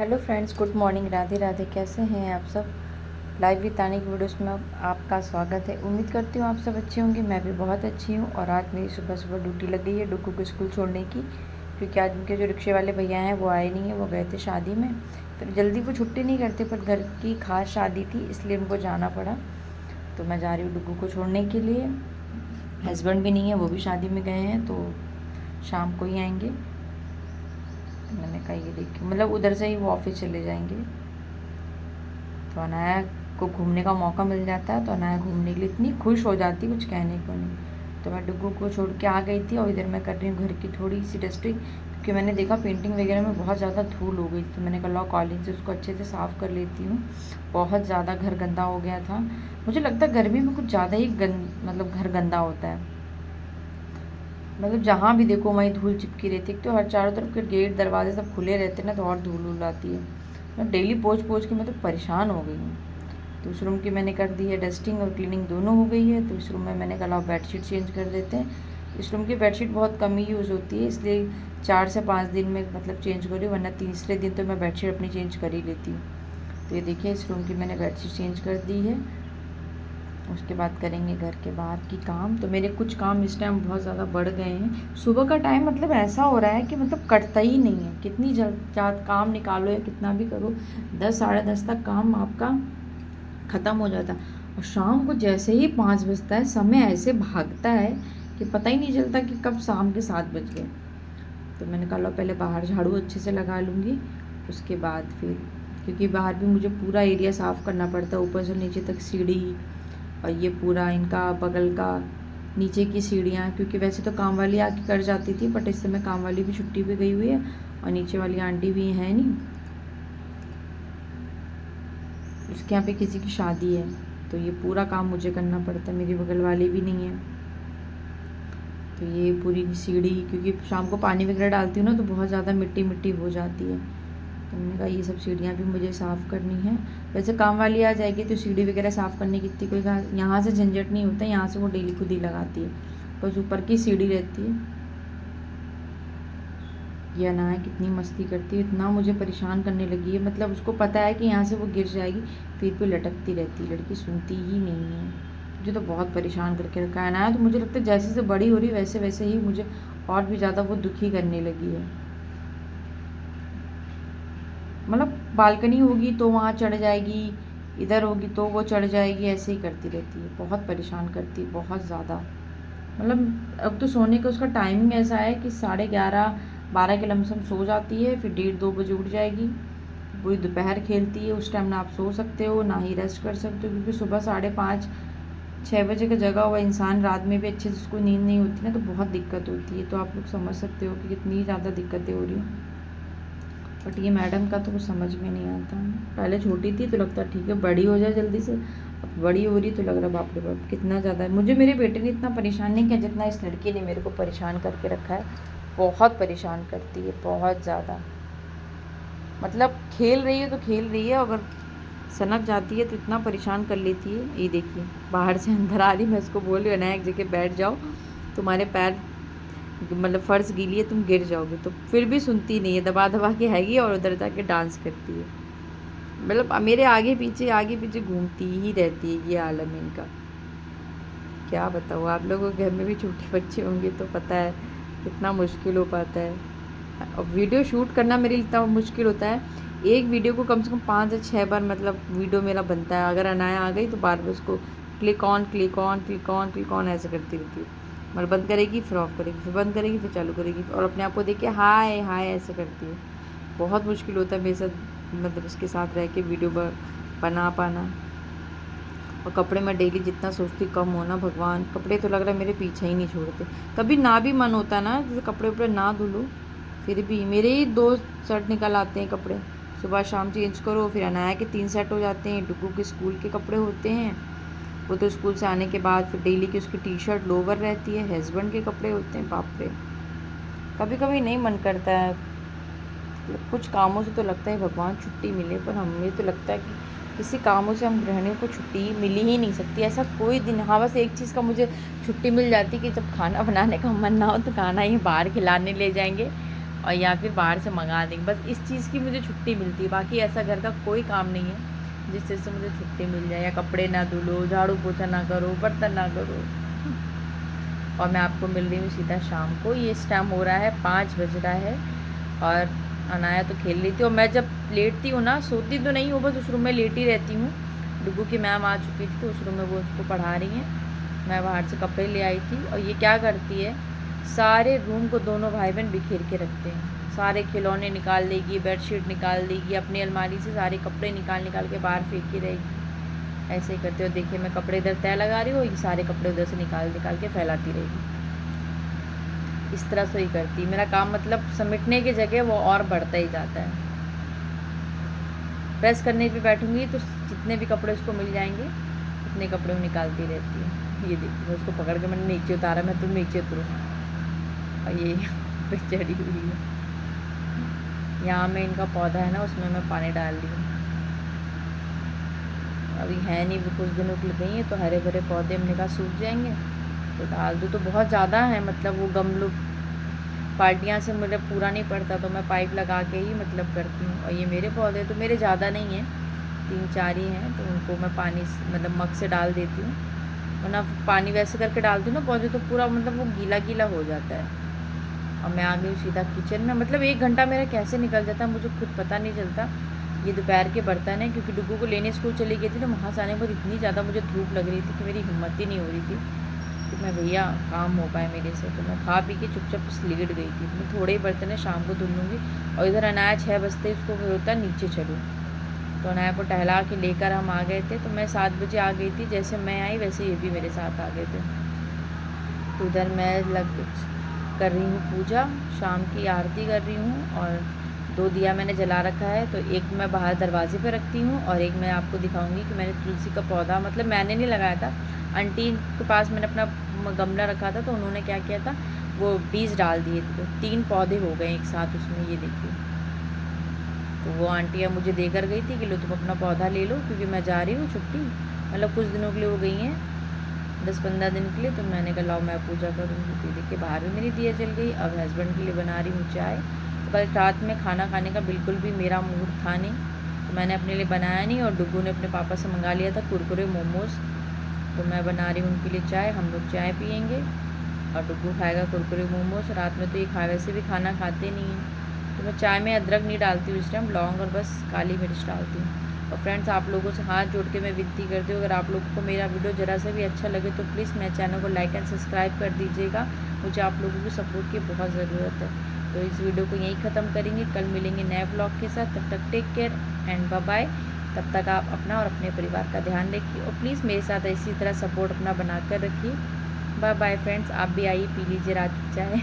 Hello friends, good morning. Radhe Radhe. कैसे हैं आप सब। लाइव वितानी की वीडियोस में आपका स्वागत है। उम्मीद करती हूँ आप सब अच्छे होंगे। मैं भी बहुत अच्छी हूँ। और आज मेरी सुबह सुबह ड्यूटी लग गई है डुग्गू को स्कूल छोड़ने की, क्योंकि आज उनके जो रिक्शे वाले भैया हैं वो आए नहीं हैं, वो गए थे शादी में। फिर जल्दी वो छुट्टी नहीं करते, पर घर की खास शादी थी इसलिए उनको जाना पड़ा। तो मैं जा रही हूँ डुग्गू को छोड़ने के लिए। हस्बैंड भी नहीं है, वो भी शादी में गए हैं, तो शाम को ही आएंगे। मैंने कहा ये देखिए, मतलब उधर से ही वो ऑफिस चले जाएंगे। तो अनाया को घूमने का मौका मिल जाता है, तो अनाया घूमने के लिए इतनी खुश हो जाती, कुछ कहने को नहीं। तो मैं डुग्गू को छोड़ के आ गई थी और इधर मैं कर रही हूँ घर की थोड़ी सी डस्टिंग, क्योंकि मैंने देखा पेंटिंग वगैरह में बहुत ज़्यादा धूल हो गई थी। तो मैंने कहा लो कॉलिंग से उसको अच्छे से साफ़ कर लेती हूँ। बहुत ज़्यादा घर गंदा हो गया था। मुझे लगता है गर्मी में कुछ ज़्यादा ही मतलब घर गंदा होता है। मतलब जहाँ भी देखो वहीं धूल चिपकी रहती है। तो हर चारों तरफ के गेट दरवाजे सब खुले रहते हैं ना, तो और धूल उल आती है। मैं डेली पोंछ पोंछ के मैं तो परेशान हो गई हूँ। तो उस रूम की मैंने कर दी है डस्टिंग और क्लीनिंग दोनों हो गई है। तो इस रूम में मैंने कहा बेडशीट चेंज कर देते हैं। इस रूम की बेडशीट बहुत कम ही यूज़ होती है, इसलिए 4 से 5 दिन में मतलब चेंज करी, वरना तीसरे दिन तो मैं बेडशीट अपनी चेंज कर ही लेती हूँ। तो ये देखिए, इस रूम की मैंने बेडशीट चेंज कर दी है। उसके बाद करेंगे घर के बाहर की काम। तो मेरे कुछ काम इस टाइम बहुत ज़्यादा बढ़ गए हैं। सुबह का टाइम मतलब ऐसा हो रहा है कि मतलब कटता ही नहीं है। कितनी जल्द काम निकालो या कितना भी करो, 10 साढ़े 10 तक काम आपका ख़त्म हो जाता है। और शाम को जैसे ही 5 बजता है, समय ऐसे भागता है कि पता ही नहीं चलता कि कब शाम के 7 बज गए। तो मैंने कहा लो पहले बाहर झाड़ू अच्छे से लगा लूँगी, उसके बाद फिर, क्योंकि बाहर भी मुझे पूरा एरिया साफ़ करना पड़ता है, ऊपर से नीचे तक सीढ़ी और ये पूरा इनका बगल का नीचे की सीढ़ियाँ। क्योंकि वैसे तो काम वाली आके कर जाती थी, बट इस समय काम वाली भी छुट्टी पे गई हुई है और नीचे वाली आंटी भी है नहीं, उसके यहाँ पे किसी की शादी है। तो ये पूरा काम मुझे करना पड़ता है, मेरी बगल वाली भी नहीं है। तो ये पूरी सीढ़ी, क्योंकि शाम को पानी वगैरह डालती हूँ ना, तो बहुत ज़्यादा मिट्टी मिट्टी हो जाती है। तो मैंने कहा ये सब सीढ़ियाँ भी मुझे साफ़ करनी है। वैसे काम वाली आ जाएगी तो सीढ़ी वगैरह साफ़ करने की इतनी कोई यहाँ से झंझट नहीं होता, यहाँ से वो डेली खुद ही लगाती है, बस ऊपर की सीढ़ी रहती है। ये अनाया कितनी मस्ती करती है, इतना मुझे परेशान करने लगी है। मतलब उसको पता है कि यहाँ से वो गिर जाएगी, फिर भी लटकती रहती है। लड़की सुनती ही नहीं है। मुझे तो बहुत परेशान करके रखा है अनाया। तो मुझे लगता है जैसे जैसे बड़ी हो रही वैसे वैसे ही मुझे और भी ज़्यादा वो दुखी करने लगी है। मतलब बालकनी होगी तो वहाँ चढ़ जाएगी, इधर होगी तो वो चढ़ जाएगी, ऐसे ही करती रहती है। बहुत परेशान करती है, बहुत ज़्यादा। मतलब अब तो सोने का उसका टाइमिंग ऐसा है कि 11:30-12 के लमसम सो जाती है, फिर 1:30-2 बजे उठ जाएगी। पूरी दोपहर खेलती है। उस टाइम ना आप सो सकते हो ना ही रेस्ट कर सकते हो, क्योंकि सुबह 5:30-6 बजे का जगा हुआ इंसान रात में भी अच्छे से उसको नींद नहीं होती ना, तो बहुत दिक्कत होती है। तो आप लोग समझ सकते हो कि कितनी ज़्यादा दिक्कतें हो रही हैं। बट ये मैडम का तो कुछ समझ में नहीं आता। पहले छोटी थी तो लगता ठीक है बड़ी हो जाए जल्दी से, अब बड़ी हो रही तो लग रहा बाप रे बाप कितना ज़्यादा है। मुझे मेरे बेटे ने इतना परेशान नहीं किया जितना इस लड़की ने मेरे को परेशान करके रखा है। बहुत परेशान करती है, बहुत ज़्यादा। मतलब खेल रही है तो खेल रही है, अगर सनक जाती है तो इतना परेशान कर लेती है। ये देखिए बाहर से अंदर आ रही, मैं उसको बोल रही हूँ ना एक जगह बैठ जाओ, तुम्हारे पैर मतलब फ़र्श गीली है, तुम गिर जाओगे। तो फिर भी सुनती नहीं है, दबा दबा के हैगी और उधर जाके डांस करती है। मतलब मेरे आगे पीछे घूमती ही रहती है। ये आलम इनका क्या बताऊँ। आप लोगों के घर में भी छोटे बच्चे होंगे तो पता है कितना मुश्किल हो पाता है। और वीडियो शूट करना मेरे लिए इतना मुश्किल होता है, एक वीडियो को कम से कम 5 से 6 बार मतलब वीडियो मेरा बनता है। अगर अनाया आ गई तो बार बार उसको click on click on click on click on ऐसे करती रहती है। मतलब बंद करेगी फिर ऑफ करेगी, फिर बंद करेगी फिर चालू करेगी, और अपने आप को देख के हाय हाय ऐसे करती है। बहुत मुश्किल होता है मेरे साथ, मतलब उसके साथ रह के वीडियो बना पाना। और कपड़े मैं डेली जितना सोचती कम होना, भगवान कपड़े तो लग रहा है मेरे पीछे ही नहीं छोड़ते। कभी ना भी मन होता ना, जैसे कपड़े उपड़े ना धुलो, फिर भी मेरे ही 2 सेट निकल आते हैं कपड़े। सुबह शाम चेंज करो, फिर अनाया के 3 सेट हो जाते हैं। डुग्गू के स्कूल के कपड़े होते हैं, वो तो स्कूल से आने के बाद फिर डेली की उसकी टी शर्ट लोवर रहती है। हस्बैंड के कपड़े होते हैं, बाप रे। कभी कभी नहीं मन करता है, कुछ कामों से तो लगता है भगवान छुट्टी मिले, पर हमें तो लगता है कि किसी कामों से हम गृहिणियों को छुट्टी मिल ही नहीं सकती। ऐसा कोई दिन, हाँ बस एक चीज़ का मुझे छुट्टी मिल जाती कि जब खाना बनाने का मन ना हो तो खाना ही बाहर खिलाने ले जाएंगे, और या फिर बाहर से मंगा देंगे। बस इस चीज़ की मुझे छुट्टी मिलती है, बाकी ऐसा घर का कोई काम नहीं है जिस चीज़ से मुझे छुट्टी मिल जाए। या कपड़े ना धुलो, झाड़ू पोछा ना करो, बर्तन ना करो। और मैं आपको मिल रही हूँ सीधा शाम को। ये इस टाइम हो रहा है 5 बज रहा है और अनाया तो खेल रही थी। और मैं जब लेटती हूँ ना, सोती तो नहीं हूँ, बस उस रूम में लेटी रहती हूँ। डुगू की मैम आ चुकी थी तो उस रूम में वो उसको पढ़ा रही हैं। मैं बाहर से कपड़े ले आई थी। और ये क्या करती है, सारे रूम को दोनों भाई बहन बिखेर के रखते हैं। सारे खिलौने निकाल देगी, बेडशीट निकाल देगी, अपनी अलमारी से सारे कपड़े निकाल के बाहर फेंकी रहेगी। ऐसे ही करते हो। देखिए मैं कपड़े इधर तय लगा रही हूँ, ये सारे कपड़े उधर से निकाल के फैलाती रहेगी। इस तरह से ही करती। मेरा काम मतलब समेटने की जगह वो और बढ़ता ही जाता है। प्रेस करने पे बैठूंगी तो जितने भी कपड़े उसको मिल जाएंगे उतने कपड़े वो निकालती रहती है। ये देखिए उसको पकड़ के मैंने नीचे उतारा, मैं तुम नीचे उतरूँ। और ये पे चढ़ी हुई है। यहाँ में इनका पौधा है ना, उसमें मैं पानी डाल रही हूँ। अभी है नहीं, वो कुछ दिनों के लिए गई है तो हरे भरे पौधे हमने कहा सूख जाएंगे तो डाल दूँ। तो बहुत ज़्यादा है, मतलब वो गमलों पार्टियाँ से मुझे पूरा नहीं पड़ता तो मैं पाइप लगा के ही मतलब करती हूँ। और ये मेरे पौधे तो मेरे ज़्यादा नहीं हैं, 3-4 ही हैं, तो उनको मैं पानी मतलब मग से डाल देती हूँ। वरना पानी वैसे करके डालती हूँ ना पौधे तो पूरा मतलब वो गीला गीला हो जाता है। और मैं आ गई सीधा किचन में। मतलब 1 घंटा मेरा कैसे निकल जाता है मुझे खुद पता नहीं चलता। ये दोपहर के बर्तन है क्योंकि डुगू को लेने स्कूल चली गई थी तो वहाँ से आने के बाद इतनी ज़्यादा मुझे धूप लग रही थी कि मेरी हिम्मत ही नहीं हो रही थी कि मैं भैया काम हो पाए मेरे से। तो मैं खा पी के चुपचाप लेट गई थी। मैं थोड़े ही बर्तन है, शाम को धुल लूँगी। और इधर अनाया 6 बजते उसको होता नीचे चलूँ, तो अनाया को टहला के लेकर हम आ गए थे। तो मैं 7 बजे आ गई थी, जैसे मैं आई वैसे ये भी मेरे साथ आ गए थे। तो उधर मैं कर रही हूँ पूजा, शाम की आरती कर रही हूँ। और 2 दिया मैंने जला रखा है, तो एक मैं बाहर दरवाजे पे रखती हूँ और एक मैं आपको दिखाऊंगी कि मैंने तुलसी का पौधा मतलब मैंने नहीं लगाया था, आंटी के पास मैंने अपना गमला रखा था तो उन्होंने क्या किया था, वो बीज डाल दिए थे, तो 3 पौधे हो गए एक साथ उसमें। ये देखिए, तो वो आंटी अब मुझे देकर गई थी कि लो तुम अपना पौधा ले लो क्योंकि मैं जा रही हूँ छुट्टी, मतलब कुछ दिनों के लिए वो गई हैं, 10-15 दिन के लिए। तो मैंने कहा लाओ मैं पूजा करूँगी। तो देखिए बाहर भी मेरी दिया जल गई। अब हस्बैंड के लिए बना रही हूँ चाय। तो कल रात में खाना खाने का बिल्कुल भी मेरा मूड था नहीं, तो मैंने अपने लिए बनाया नहीं। और डुगू ने अपने पापा से मंगा लिया था कुरकुरे मोमोज़, तो मैं बना रही हूँ उनके लिए चाय। हम लोग चाय पियेंगे और डुगू खाएगा कुरकुरे मोमोज़। रात में तो ये वैसे भी खाना खाते नहीं हैं, तो मैं चाय में अदरक नहीं डालती हूँ इस टाइम, लौंग और बस काली मिर्च डालती हूँ। और फ्रेंड्स आप लोगों से हाथ जोड़ के मैं विनती करती हूँ, अगर आप लोगों को मेरा वीडियो ज़रा सा भी अच्छा लगे तो प्लीज़ मेरे चैनल को लाइक एंड सब्सक्राइब कर दीजिएगा। मुझे आप लोगों की सपोर्ट की बहुत ज़रूरत है। तो इस वीडियो को यहीं ख़त्म करेंगे, कल मिलेंगे नए ब्लॉग के साथ। तब तक take care and bye bye. तब तक आप अपना और अपने परिवार का ध्यान रखिए और प्लीज़ मेरे साथ इसी तरह सपोर्ट अपना बना कर रखिए। बाय बाय फ्रेंड्स, आप भी आइए पी लीजिए रात की चाय।